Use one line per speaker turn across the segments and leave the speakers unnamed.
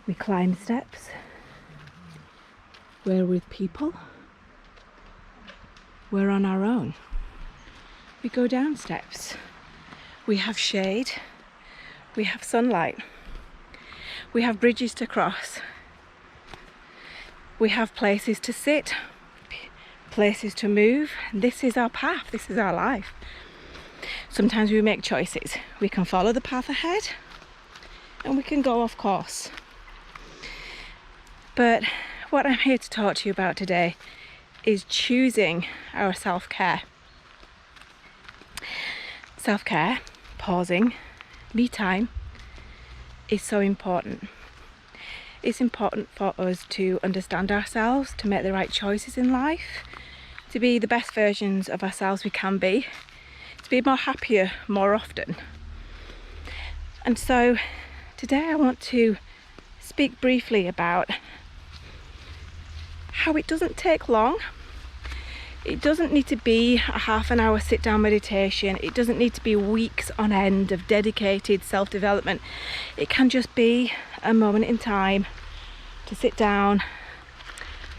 We climb steps. We're with people. We're on our own. We go down steps. We have shade. We have sunlight. We have bridges to cross. We have places to sit, places to move. This is our path. This is our life. Sometimes we make choices. We can follow the path ahead and we can go off course. But what I'm here to talk to you about today is choosing our self-care. Self-care, pausing, me time is so important. It's important for us to understand ourselves, to make the right choices in life, to be the best versions of ourselves we can be, to be more happier more often. And so today I want to speak briefly about how it doesn't take long. It doesn't need to be a half an hour sit down meditation. It doesn't need to be weeks on end of dedicated self-development. It can just be a moment in time to sit down,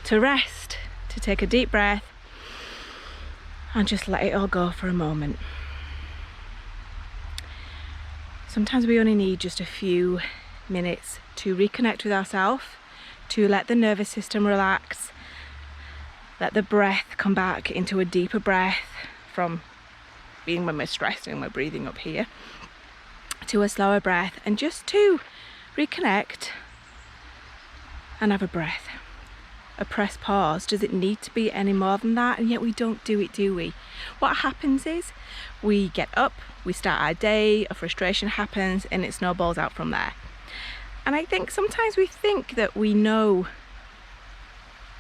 to rest, to take a deep breath and just let it all go for a moment. Sometimes we only need just a few minutes to reconnect with ourselves, to let the nervous system relax, let the breath come back into a deeper breath from being when we're stressed and we're breathing up here, to a slower breath, and just to reconnect and have a breath. A press pause. Does it need to be any more than that? And yet we don't do it, do we? What happens is we get up, we start our day, a frustration happens, and it snowballs out from there. And I think sometimes we think that we know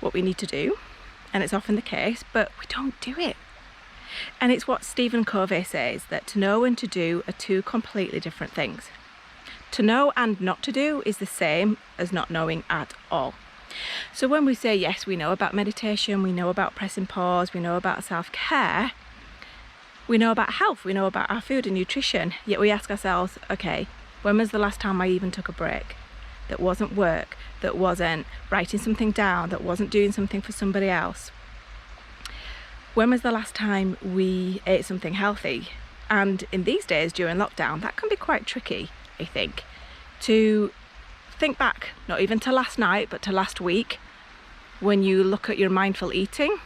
what we need to do, and it's often the case, but we don't do it. And it's what Stephen Covey says, that to know and to do are two completely different things. To know and not to do is the same as not knowing at all. So when we say, yes, we know about meditation, we know about pressing pause, we know about self-care, we know about health, we know about our food and nutrition, yet we ask ourselves, okay, when was the last time I even took a break? That wasn't work, that wasn't writing something down, that wasn't doing something for somebody else. When was the last time we ate something healthy? And in these days during lockdown, that can be quite tricky, I think, to think back, not even to last night, but to last week. When you look at your mindful eating,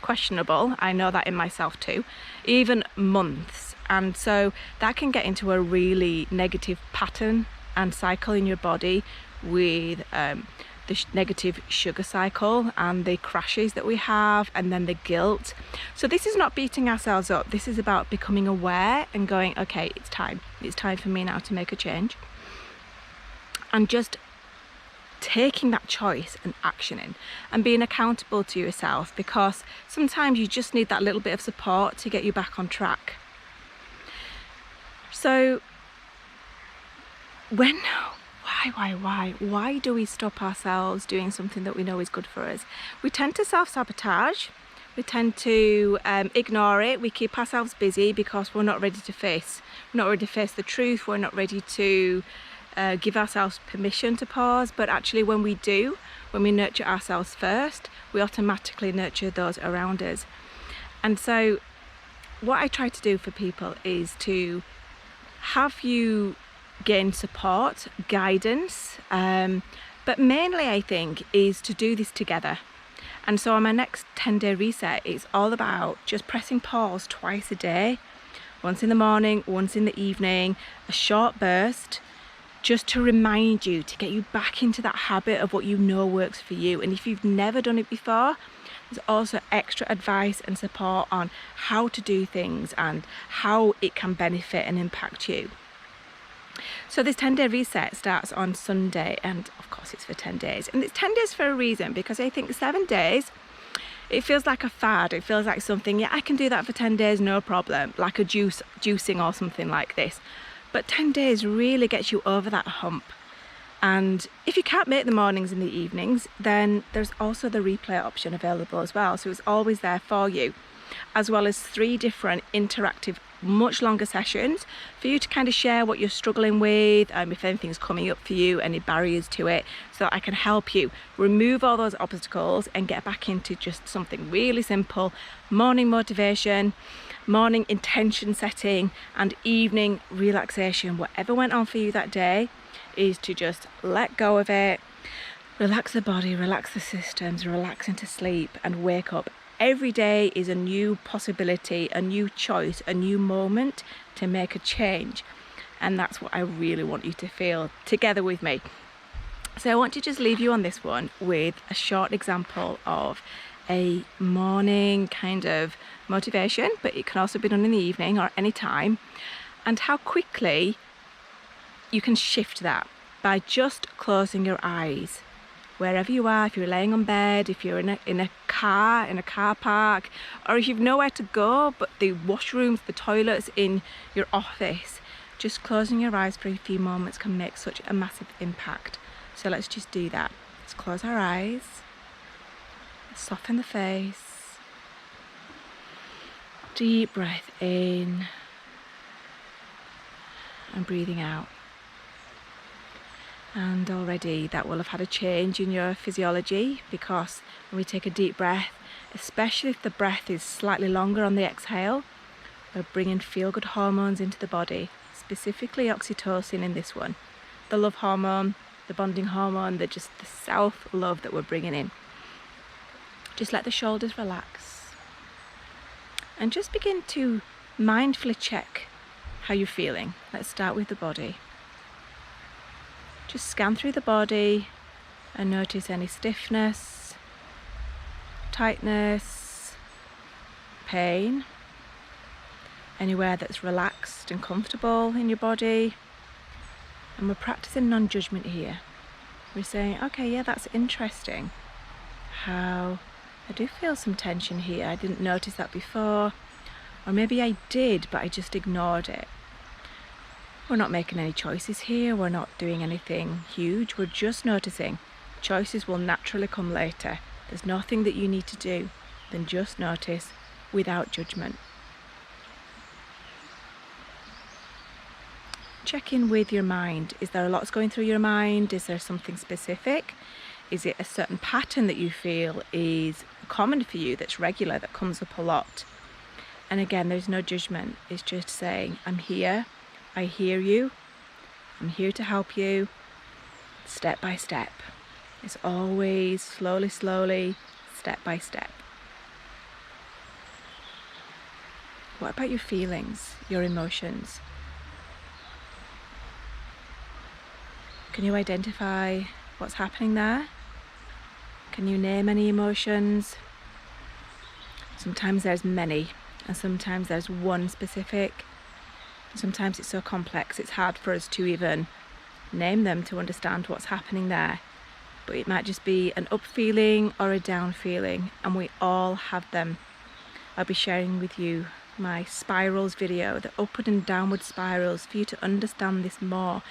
questionable, I know that in myself too, even months. And so that can get into a really negative pattern and cycle in your body with the negative sugar cycle and the crashes that we have, and then the guilt. So this is not beating ourselves up. This is about becoming aware and going, okay, it's time for me now to make a change, and just taking that choice and actioning and being accountable to yourself, because sometimes you just need that little bit of support to get you back on track. So why do we stop ourselves doing something that we know is good for us? We tend to self-sabotage. We tend to ignore it. We keep ourselves busy because we're not ready to face the truth. We're not ready to give ourselves permission to pause. But actually when we do, when we nurture ourselves first, we automatically nurture those around us. And so what I try to do for people is to have you gain support, guidance, but mainly I think is to do this together. And so on my next 10-day reset, it's all about just pressing pause twice a day, once in the morning, once in the evening, a short burst, just to remind you, to get you back into that habit of what you know works for you. And if you've never done it before, there's also extra advice and support on how to do things and how it can benefit and impact you. So this 10-day reset starts on Sunday, and of course it's for 10 days. And it's 10 days for a reason, because I think 7 days, it feels like a fad. It feels like something, yeah, I can do that for 10 days, no problem, like a juicing or something like this. But 10 days really gets you over that hump. And if you can't make the mornings and the evenings, then there's also the replay option available as well. So it's always there for you, as well as 3 different interactive much longer sessions for you to kind of share what you're struggling with, if anything's coming up for you, any barriers to it, so that I can help you remove all those obstacles and get back into just something really simple: morning motivation, morning intention setting, and evening relaxation. Whatever went on for you that day is to just let go of it, relax the body, relax the systems, relax into sleep, and wake up. Every day is a new possibility, a new choice, a new moment to make a change. And that's what I really want you to feel together with me. So I want to just leave you on this one with a short example of a morning kind of motivation, but it can also be done in the evening or any time, and how quickly you can shift that by just closing your eyes. Wherever you are, if you're laying on bed, if you're in a car park, or if you've nowhere to go but the washrooms, the toilets in your office, just closing your eyes for a few moments can make such a massive impact. So let's just do that. Let's close our eyes, soften the face, deep breath in, and breathing out. And already that will have had a change in your physiology, because when we take a deep breath, especially if the breath is slightly longer on the exhale, we're bringing feel-good hormones into the body, specifically oxytocin in this one, the love hormone, the bonding hormone, the self-love that we're bringing in. Just let the shoulders relax and just begin to mindfully check how you're feeling. Let's start with the body. Just scan through the body and notice any stiffness, tightness, pain, anywhere that's relaxed and comfortable in your body. And we're practicing non-judgment here. We're saying, okay, yeah, that's interesting. How I do feel some tension here. I didn't notice that before. Or maybe I did, but I just ignored it. We're not making any choices here. We're not doing anything huge. We're just noticing. Choices will naturally come later. There's nothing that you need to do than just notice without judgment. Check in with your mind. Is there a lot going through your mind? Is there something specific? Is it a certain pattern that you feel is common for you, that's regular, that comes up a lot? And again, there's no judgment. It's just saying, I'm here. I hear you. I'm here to help you, step by step. It's always slowly, step by step. What about your feelings, your emotions? Can you identify what's happening there? Can you name any emotions? Sometimes there's many, and sometimes there's one specific. Sometimes it's so complex, it's hard for us to even name them to understand what's happening there. But it might just be an up feeling or a down feeling, and we all have them. I'll be sharing with you my spirals video, the upward and downward spirals, for you to understand this more.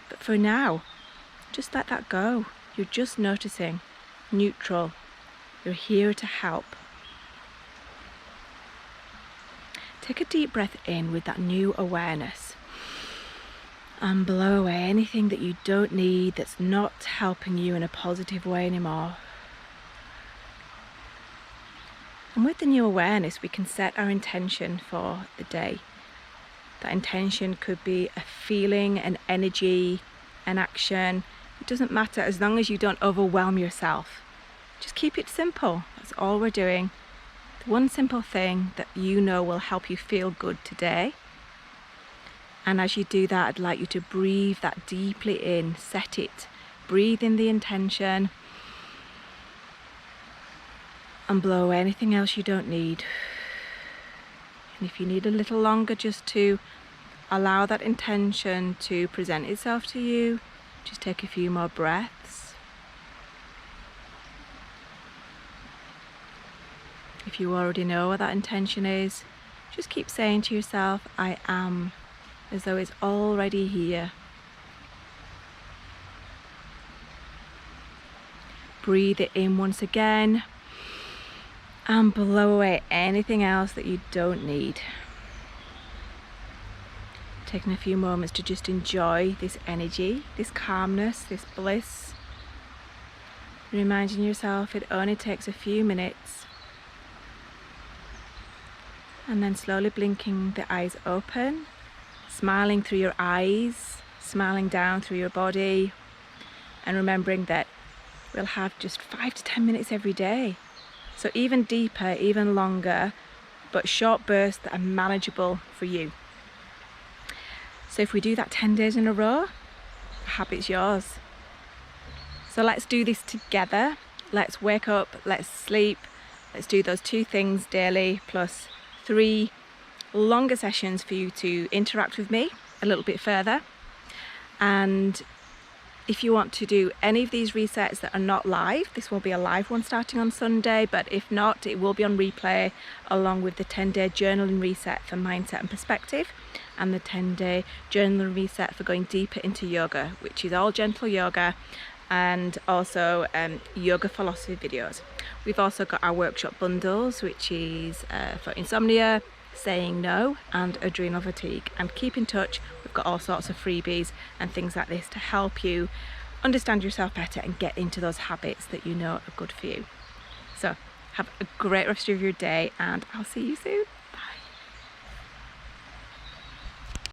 But for now, just let that go. You're just noticing, neutral. You're here to help. Take a deep breath in with that new awareness and blow away anything that you don't need, that's not helping you in a positive way anymore. And with the new awareness, we can set our intention for the day. That intention could be a feeling, an energy, an action. It doesn't matter, as long as you don't overwhelm yourself. Just keep it simple. That's all we're doing. One simple thing that you know will help you feel good today. And as you do that, I'd like you to breathe that deeply in, set it. Breathe in the intention and blow away anything else you don't need. And if you need a little longer just to allow that intention to present itself to you, just take a few more breaths. If you already know what that intention is, just keep saying to yourself, I am, as though it's already here. Breathe it in once again and blow away anything else that you don't need. taking a few moments to just enjoy this energy, this calmness, this bliss. Reminding yourself it only takes a few minutes. And then slowly blinking the eyes open, smiling through your eyes, smiling down through your body, and remembering that we'll have just 5 to 10 minutes every day. So even deeper, even longer, but short bursts that are manageable for you. So if we do that 10 days in a row, the habit's yours. So let's do this together. Let's wake up, let's sleep, let's do those 2 things daily, plus 3 longer sessions for you to interact with me a little bit further. And if you want to do any of these resets that are not live, this will be a live one starting on Sunday, but if not, it will be on replay along with the 10-day journaling reset for mindset and perspective, and the 10-day journaling reset for going deeper into yoga, which is all gentle yoga, and also yoga philosophy videos. We've also got our workshop bundles, which is for insomnia, saying no, and adrenal fatigue. And keep in touch, we've got all sorts of freebies and things like this to help you understand yourself better and get into those habits that you know are good for you. So have a great rest of your day, and I'll see you soon.